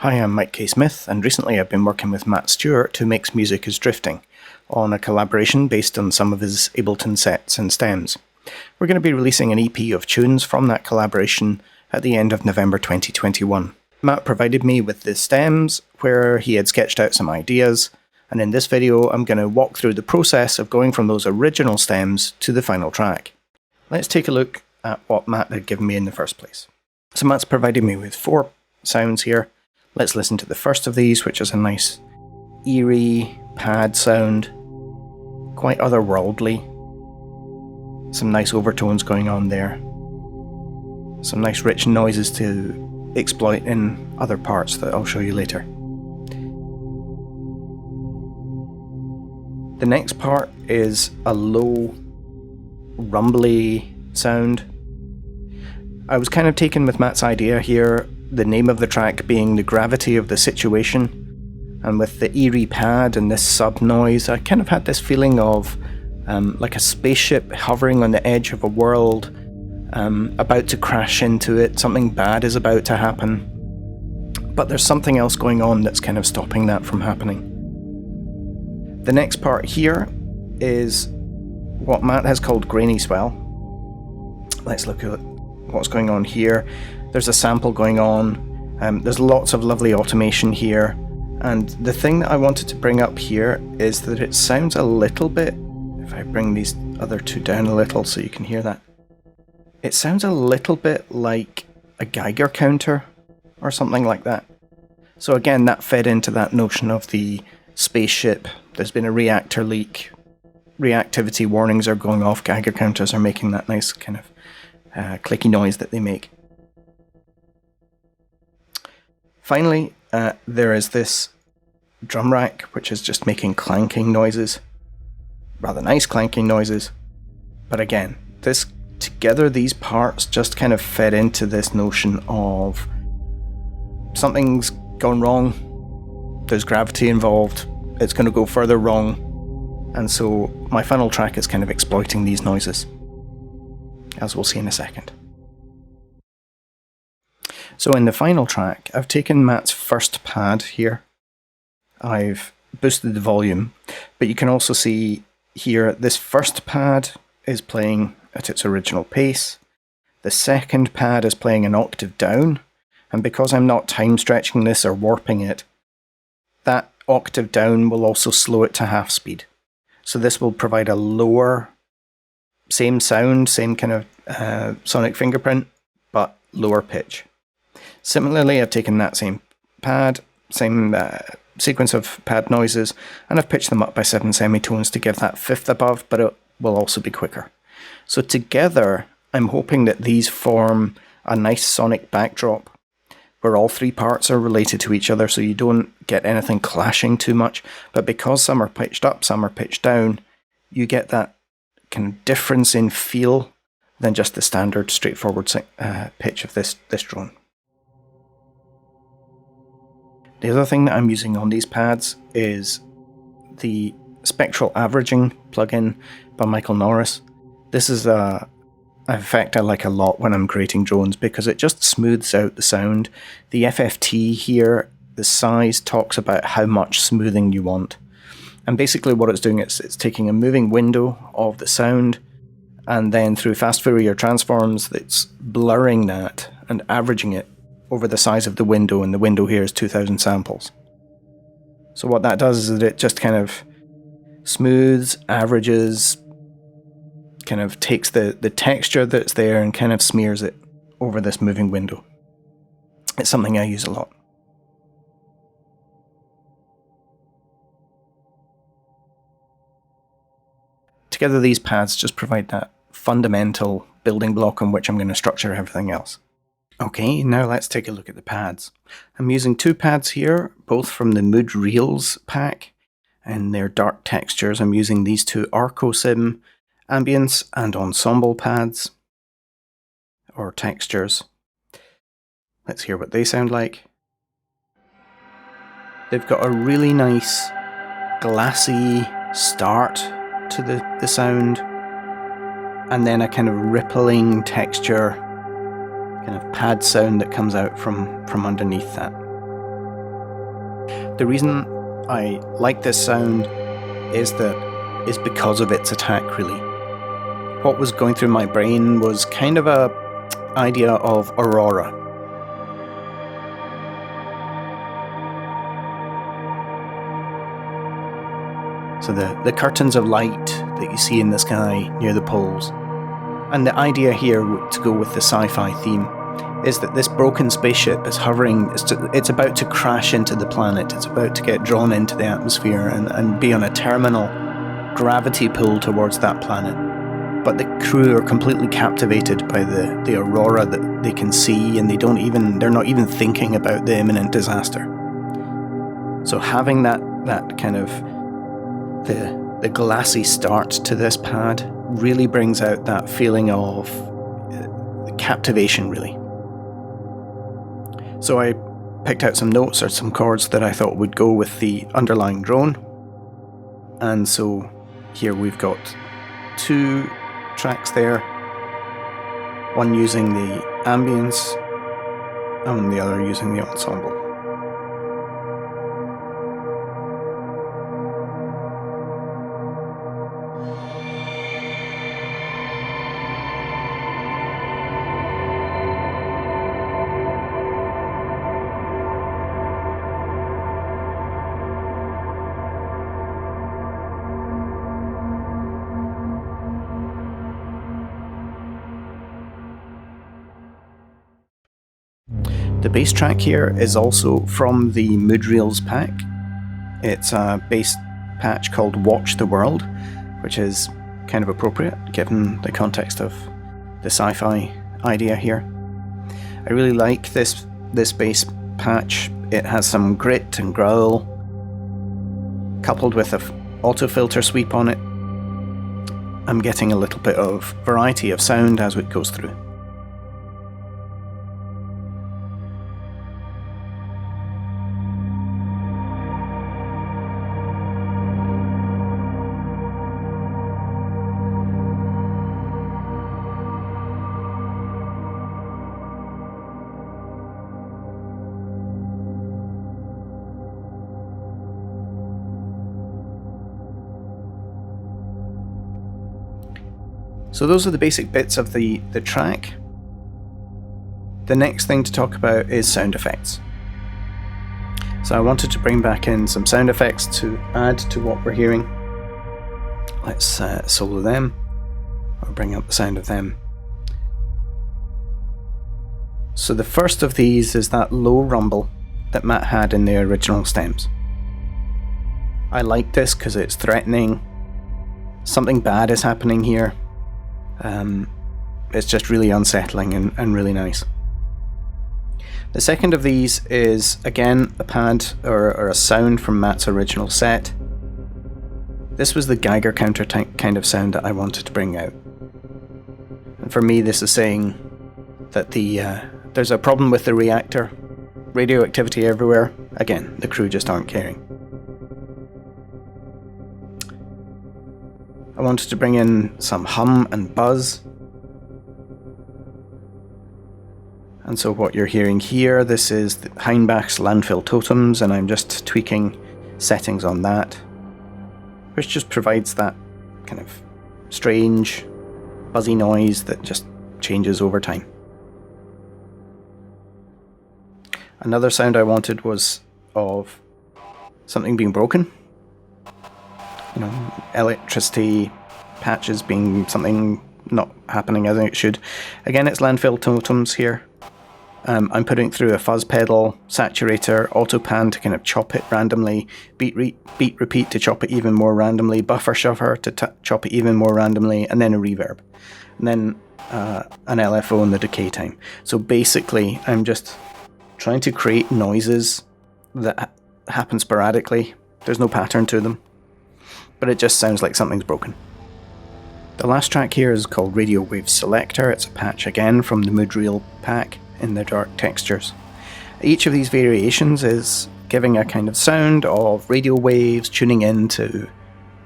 Hi, I'm MikeKSmith, and recently I've been working with Matt Stewart, who makes Music is Drifting, on a collaboration based on some of his Ableton sets and stems. We're going to be releasing an EP of tunes from that collaboration at the end of November 2021. Matt provided me with the stems where he had sketched out some ideas, and in this video I'm going to walk through the process of going from those original stems to the final track. Let's take a look at what Matt had given me in the first place. So Matt's provided me with 4 sounds here. Let's listen to the first of these, which is a nice eerie pad sound, quite otherworldly. Some nice overtones going on there. Some nice rich noises to exploit in other parts that I'll show you later. The next part is a low, rumbly sound. I was kind of taken with Matt's idea here, the name of the track being The Gravity of the Situation, and with the eerie pad and this sub noise, I kind of had this feeling of like a spaceship hovering on the edge of a world, about to crash into it. Something bad is about to happen, but there's something else going on that's kind of stopping that from happening. The next part here is what Matt has called Grainy Swell. Let's look at what's going on here. There's a sample going on, there's lots of lovely automation here, and the thing that I wanted to bring up here is that it sounds a little bit, if I bring these other two down a little so you can hear that, it sounds a little bit like a Geiger counter or something like that. So again, that fed into that notion of the spaceship. There's been a reactor leak, reactivity warnings are going off, Geiger counters are making that nice kind of clicky noise that they make. Finally, there is this drum rack, which is just making clanking noises. Rather nice clanking noises. But again, these parts just kind of fed into this notion of something's gone wrong, there's gravity involved, it's going to go further wrong, and so my final track is kind of exploiting these noises, as we'll see in a second. So in the final track, I've taken Matt's first pad here. I've boosted the volume, but you can also see here this first pad is playing at its original pace. The second pad is playing an octave down, and because I'm not time stretching this or warping it, that octave down will also slow it to half speed. So this will provide a lower, same sound, same kind of sonic fingerprint, but lower pitch. Similarly, I've taken that same pad, same sequence of pad noises, and I've pitched them up by 7 semitones to give that fifth above, but it will also be quicker. So together, I'm hoping that these form a nice sonic backdrop where all 3 parts are related to each other, so you don't get anything clashing too much, but because some are pitched up, some are pitched down, you get that kind of difference in feel than just the standard straightforward pitch of this drone. The other thing that I'm using on these pads is the spectral averaging plugin by Michael Norris. This is an effect I like a lot when I'm creating drones because it just smooths out the sound. The FFT here, the size, talks about how much smoothing you want. And basically what it's doing is it's taking a moving window of the sound, and then through fast Fourier transforms, it's blurring that and averaging it over the size of the window, and the window here is 2000 samples. So what that does is that it just kind of smooths, averages, kind of takes the texture that's there and kind of smears it over this moving window. It's something I use a lot. Together these pads just provide that fundamental building block on which I'm going to structure everything else. Okay, now let's take a look at the pads. I'm using 2 pads here, both from the Mood Reels pack, and they're dark textures. I'm using these 2 Arcosim ambience and ensemble pads, or textures. Let's hear what they sound like. They've got a really nice glassy start to the sound, and then a kind of rippling texture kind of pad sound that comes out from underneath that. The reason I like this sound is because of its attack, really. What was going through my brain was kind of a idea of Aurora. So the curtains of light that you see in the sky near the poles. And the idea here, to go with the sci-fi theme, is that this broken spaceship is hovering, it's about to crash into the planet, it's about to get drawn into the atmosphere and be on a terminal gravity pull towards that planet. But the crew are completely captivated by the aurora that they can see, and they're not even thinking about the imminent disaster. So having that kind of the glassy start to this pad really brings out that feeling of captivation, really. So I picked out some notes or some chords that I thought would go with the underlying drone. And so here we've got 2 tracks there, one using the ambience and the other using the ensemble. The bass track here is also from the Mood Reels pack. It's a bass patch called Watch the World, which is kind of appropriate given the context of the sci-fi idea here. I really like this bass patch. It has some grit and growl, coupled with an auto filter sweep on it. I'm getting a little bit of variety of sound as it goes through. So those are the basic bits of the track. The next thing to talk about is sound effects. So I wanted to bring back in some sound effects to add to what we're hearing. Let's solo them, or bring up the sound of them. So the first of these is that low rumble that Matt had in the original stems. I like this because it's threatening. Something bad is happening here. It's just really unsettling and really nice. The second of these is, again, a pad or a sound from Matt's original set. This was the Geiger counter kind of sound that I wanted to bring out. And for me, this is saying that there's a problem with the reactor. Radioactivity everywhere. Again, the crew just aren't caring. I wanted to bring in some hum and buzz. And so what you're hearing here, this is Heinbach's Landfill Totems, and I'm just tweaking settings on that, which just provides that kind of strange, buzzy noise that just changes over time. Another sound I wanted was of something being broken. You know, electricity patches being something not happening as it should. Again, it's Landfill Totems here. I'm putting through a fuzz pedal, saturator, auto pan to kind of chop it randomly, beat repeat to chop it even more randomly, buffer shuffer to chop it even more randomly, and then a reverb. And then an LFO in the decay time. So basically, I'm just trying to create noises that happen sporadically. There's no pattern to them, but it just sounds like something's broken. The last track here is called Radio Wave Selector. It's a patch again from the Mood Reel pack in the dark textures. Each of these variations is giving a kind of sound of radio waves, tuning into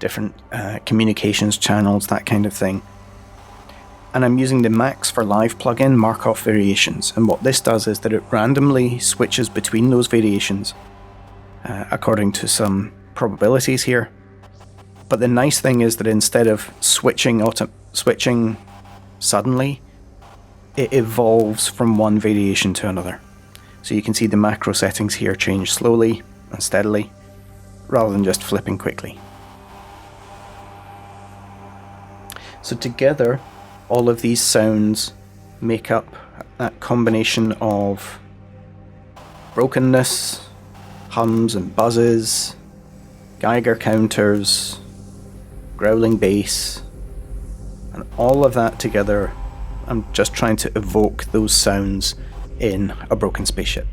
different communications channels, that kind of thing. And I'm using the Max for Live plugin, Markov Variations, and what this does is that it randomly switches between those variations according to some probabilities here. But the nice thing is that instead of switching suddenly, it evolves from one variation to another. So you can see the macro settings here change slowly and steadily, rather than just flipping quickly. So together, all of these sounds make up that combination of brokenness, hums and buzzes, Geiger counters, growling bass, and all of that together. I'm just trying to evoke those sounds in a broken spaceship.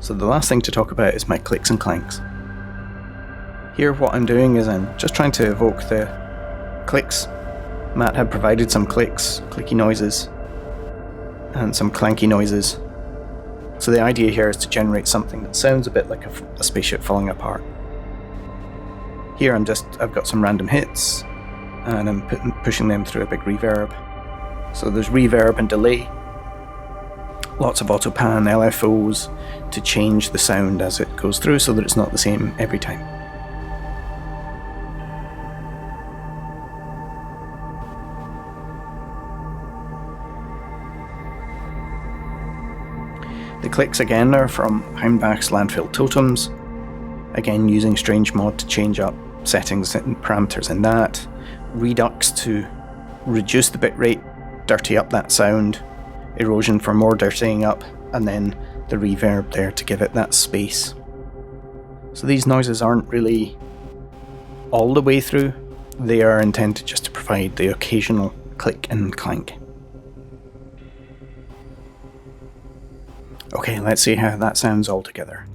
So the last thing to talk about is my clicks and clanks. Here what I'm doing is I'm just trying to evoke the clicks. Matt had provided some clicks, clicky noises, and some clanky noises. So the idea here is to generate something that sounds a bit like a spaceship falling apart. Here I've got some random hits, and I'm pushing them through a big reverb. So there's reverb and delay, lots of autopan, LFOs to change the sound as it goes through so that it's not the same every time. The clicks again are from Houndback's Landfill Totems, again using Strange Mod to change up settings and parameters in that, Redux to reduce the bitrate, dirty up that sound, Erosion for more dirtying up, and then the reverb there to give it that space. So these noises aren't really all the way through, they are intended just to provide the occasional click and clank. Okay, let's see how that sounds all together.